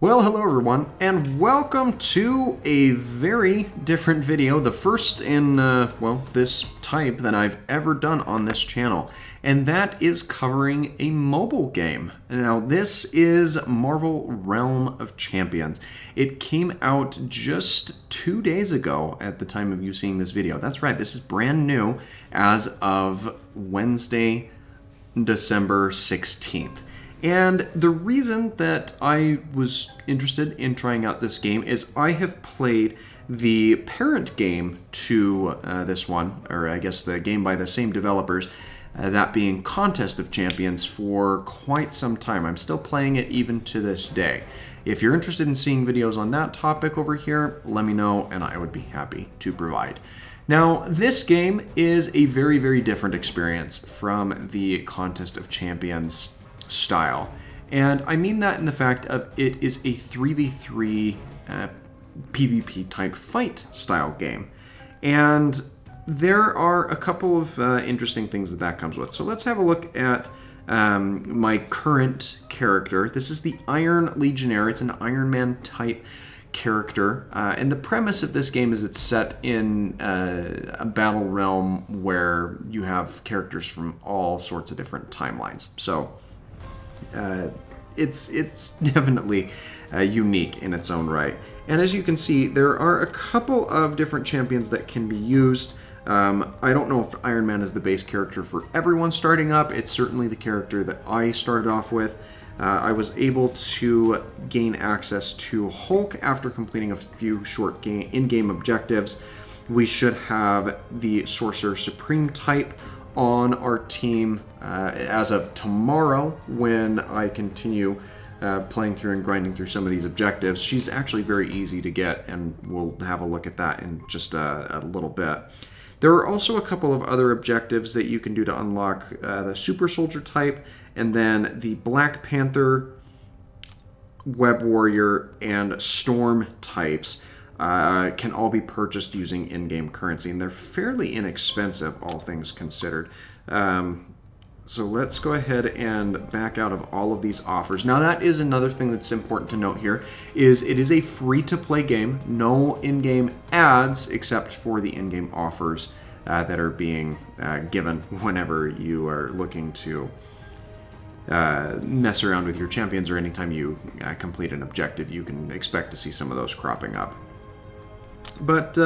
Well, hello everyone, and welcome to a very different video, the first in, this type that I've ever done on this channel, and that is covering a mobile game. Now, this is Marvel Realm of Champions. It came out just 2 days ago at the time of you seeing this video. That's right, this is brand new as of Wednesday, December 16th. And the reason that I was interested in trying out this game is I have played the parent game to this one, or I guess the game by the same developers, that being Contest of Champions, for quite some time. I'm still playing it even to this day. If you're interested in seeing videos on that topic over here, let me know and I would be happy to provide. Now, this game is a very, very different experience from the Contest of Champions style. And I mean that in the fact of it is a 3v3 PvP type fight style game. And there are a couple of interesting things that comes with. So let's have a look at my current character. This is the Iron Legionnaire. It's an Iron Man type character. And the premise of this game is it's set in a battle realm where you have characters from all sorts of different timelines. So it's definitely unique in its own right. And as you can see, there are a couple of different champions that can be used. I don't know if Iron Man is the base character for everyone starting up. It's certainly the character that I started off with. I was able to gain access to Hulk after completing a few short in-game objectives. We should have the Sorcerer Supreme type on our team as of tomorrow when I continue playing through and grinding through some of these objectives. She's actually very easy to get, and we'll have a look at that in just a little bit. There are also a couple of other objectives that you can do to unlock the Super Soldier type, and then the Black Panther, Web Warrior, and Storm types can all be purchased using in-game currency, and they're fairly inexpensive, all things considered. So let's go ahead and back out of all of these offers. Now, that is another thing that's important to note here, is it is a free-to-play game, no in-game ads except for the in-game offers that are being given whenever you are looking to mess around with your champions, or anytime you complete an objective, you can expect to see some of those cropping up. But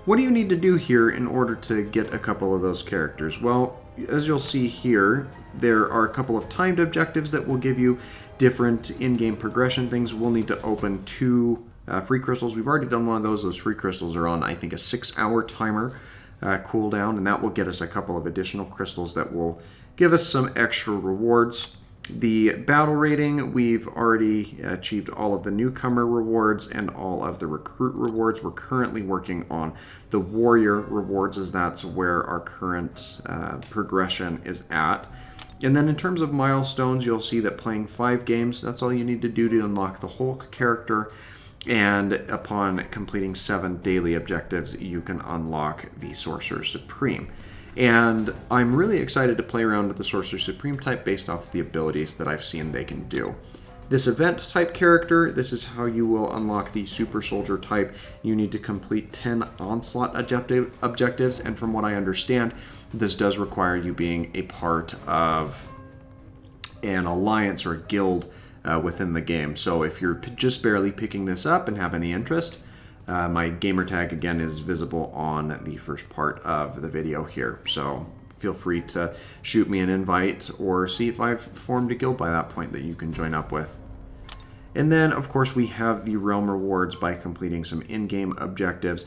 what do you need to do here in order to get a couple of those characters? Well, as you'll see here, there are a couple of timed objectives that will give you different in-game progression things. We'll need to open 2 free crystals. We've already done one of those. Those free crystals are on, I think, a 6-hour timer cooldown, and that will get us a couple of additional crystals that will give us some extra rewards. The battle rating, we've already achieved all of the newcomer rewards and all of the recruit rewards. We're currently working on the warrior rewards, as that's where our current progression is at. And then in terms of milestones, you'll see that playing 5 games, that's all you need to do to unlock the Hulk character. And upon completing 7 daily objectives, you can unlock the Sorcerer Supreme. And I'm really excited to play around with the Sorcerer Supreme type based off the abilities that I've seen they can do. This event type character, this is how you will unlock the Super Soldier type. You need to complete 10 Onslaught objectives, and from what I understand, this does require you being a part of an alliance or a guild within the game. So if you're just barely picking this up and have any interest, my gamer tag, again, is visible on the first part of the video here. So feel free to shoot me an invite or see if I've formed a guild by that point that you can join up with. And then, of course, we have the Realm rewards by completing some in-game objectives.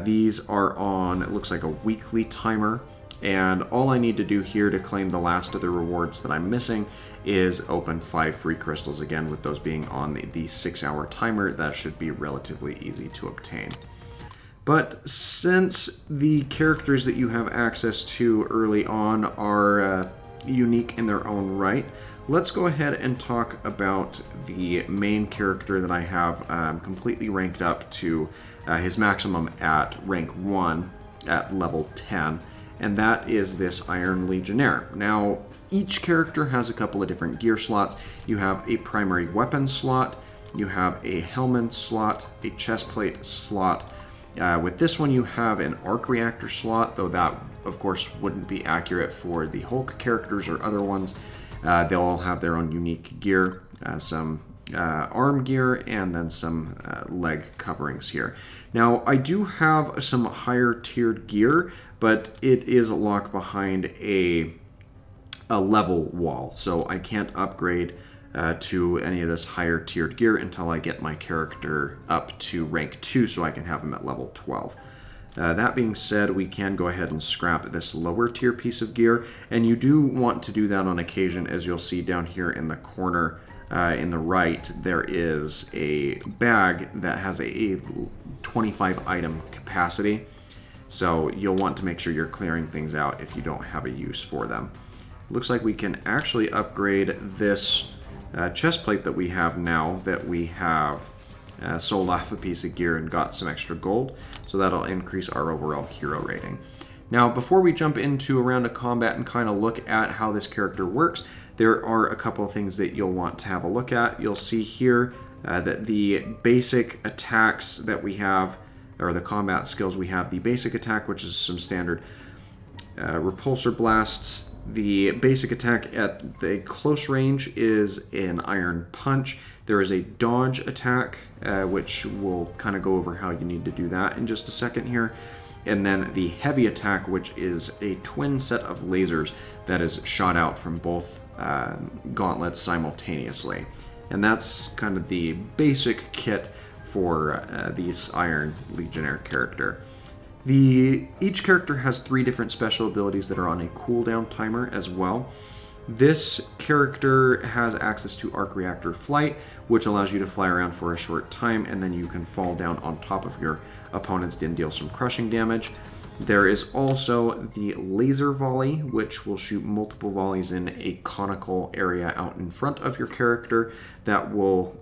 These are on, it looks like, a weekly timer. And all I need to do here to claim the last of the rewards that I'm missing is open 5 free crystals, again, with those being on the 6-hour timer. That should be relatively easy to obtain. But since the characters that you have access to early on are unique in their own right, let's go ahead and talk about the main character that I have completely ranked up to his maximum at rank 1 at level 10. And that is this Iron Legionnaire. Now, each character has a couple of different gear slots. You have a primary weapon slot, you have a helmet slot, a chest plate slot. With this one, you have an arc reactor slot, though that, of course, wouldn't be accurate for the Hulk characters or other ones. They'll all have their own unique gear, some arm gear, and then some leg coverings here. Now, I do have some higher tiered gear, but it is locked behind a level wall, so I can't upgrade to any of this higher tiered gear until I get my character up to rank 2 so I can have him at level 12. That being said, we can go ahead and scrap this lower tier piece of gear, and you do want to do that on occasion. As you'll see down here in the corner in the right, there is a bag that has a 25 item capacity, so you'll want to make sure you're clearing things out if you don't have a use for them. Looks like we can actually upgrade this chest plate that we have now that we have sold off a piece of gear and got some extra gold, so that'll increase our overall hero rating. Now, before we jump into a round of combat and kind of look at how this character works, there are a couple of things that you'll want to have a look at. You'll see here that the basic attacks that we have, or the combat skills we have, the basic attack, which is some standard repulsor blasts. The basic attack at the close range is an iron punch. There is a dodge attack, which we'll kind of go over how you need to do that in just a second here. And then the heavy attack, which is a twin set of lasers that is shot out from both gauntlets simultaneously. And that's kind of the basic kit for the Iron Legionnaire character. Each character has 3 different special abilities that are on a cooldown timer as well. This character has access to Arc Reactor Flight, which allows you to fly around for a short time, and then you can fall down on top of your opponents and deal some crushing damage. There is also the Laser Volley, which will shoot multiple volleys in a conical area out in front of your character that will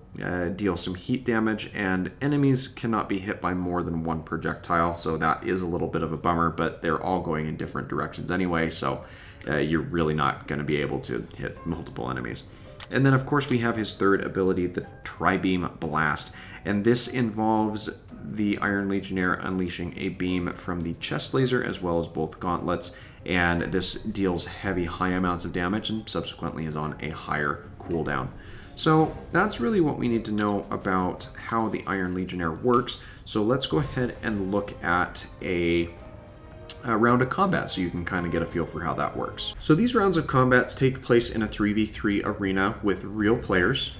deal some heat damage, and enemies cannot be hit by more than 1 projectile, so that is a little bit of a bummer, but they're all going in different directions anyway, so you're really not going to be able to hit multiple enemies. And then, of course, we have his third ability, the Tri-Beam Blast, and this involves the Iron Legionnaire unleashing a beam from the chest laser as well as both gauntlets, and this deals heavy, high amounts of damage and subsequently is on a higher cooldown. So that's really what we need to know about how the Iron Legionnaire works. So let's go ahead and look at a round of combat so you can kind of get a feel for how that works. So these rounds of combats take place in a 3v3 arena with real players.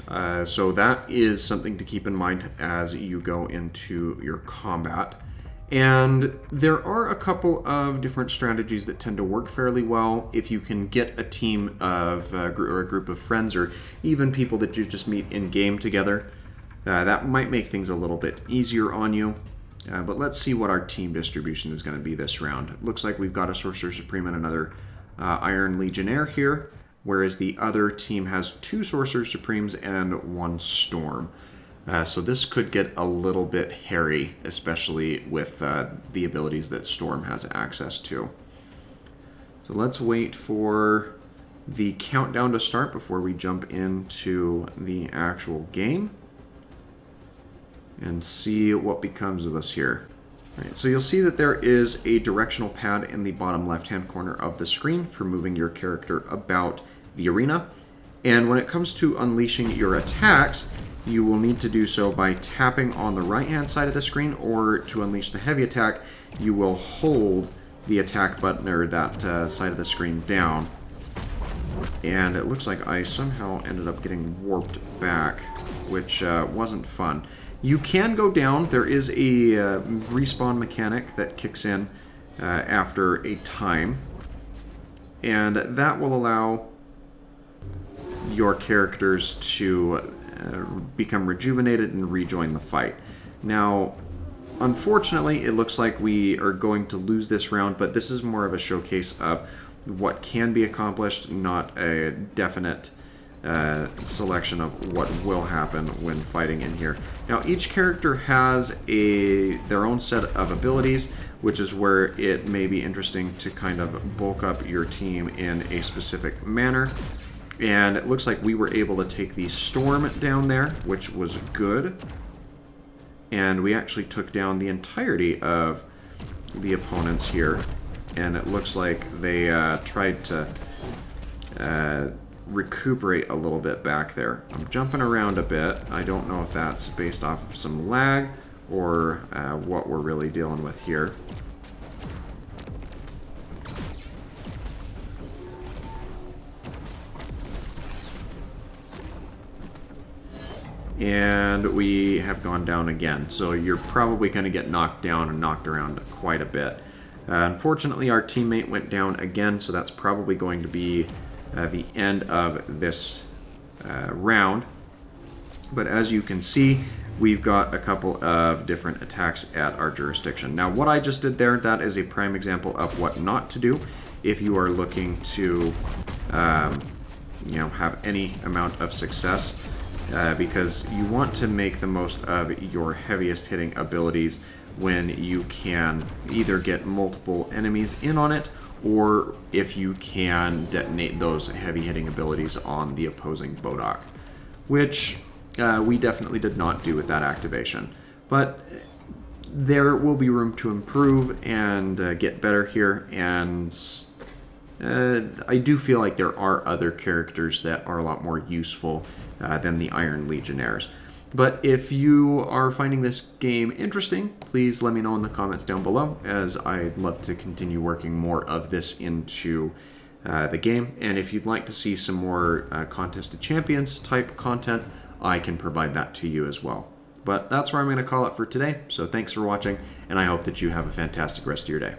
So that is something to keep in mind as you go into your combat. And there are a couple of different strategies that tend to work fairly well if you can get a team of or a group of friends, or even people that you just meet in game together. That might make things a little bit easier on you. But let's see what our team distribution is going to be this round. It looks like we've got a Sorcerer Supreme and another Iron Legionnaire here, whereas the other team has 2 Sorcerer Supremes and 1 Storm. So this could get a little bit hairy, especially with the abilities that Storm has access to. So let's wait for the countdown to start before we jump into the actual game and see what becomes of us here. All right, so you'll see that there is a directional pad in the bottom left-hand corner of the screen for moving your character about the arena. And when it comes to unleashing your attacks, you will need to do so by tapping on the right-hand side of the screen, or to unleash the heavy attack, you will hold the attack button, or that side of the screen, down. And it looks like I somehow ended up getting warped back, which wasn't fun. You can go down. There is a respawn mechanic that kicks in after a time, and that will allow your characters to become rejuvenated and rejoin the fight. Now, unfortunately, it looks like we are going to lose this round, but this is more of a showcase of what can be accomplished, not a definite selection of what will happen when fighting in here. Now, each character has their own set of abilities, which is where it may be interesting to kind of bulk up your team in a specific manner. And it looks like we were able to take the storm down there, which was good. And we actually took down the entirety of the opponents here. And it looks like they tried to recuperate a little bit back there. I'm jumping around a bit. I don't know if that's based off of some lag or what we're really dealing with here. And we have gone down again. So you're probably going to get knocked down and knocked around quite a bit. Unfortunately, our teammate went down again, so that's probably going to be the end of this round. But as you can see, we've got a couple of different attacks at our jurisdiction. Now, what I just did there, that is a prime example of what not to do if you are looking to have any amount of success. Because you want to make the most of your heaviest hitting abilities when you can either get multiple enemies in on it, or if you can detonate those heavy hitting abilities on the opposing Bodok, which we definitely did not do with that activation. But there will be room to improve and get better here, and I do feel like there are other characters that are a lot more useful than the Iron Legionnaires. But if you are finding this game interesting, please let me know in the comments down below, as I'd love to continue working more of this into the game. And if you'd like to see some more Contest of Champions type content, I can provide that to you as well. But that's where I'm going to call it for today. So thanks for watching, and I hope that you have a fantastic rest of your day.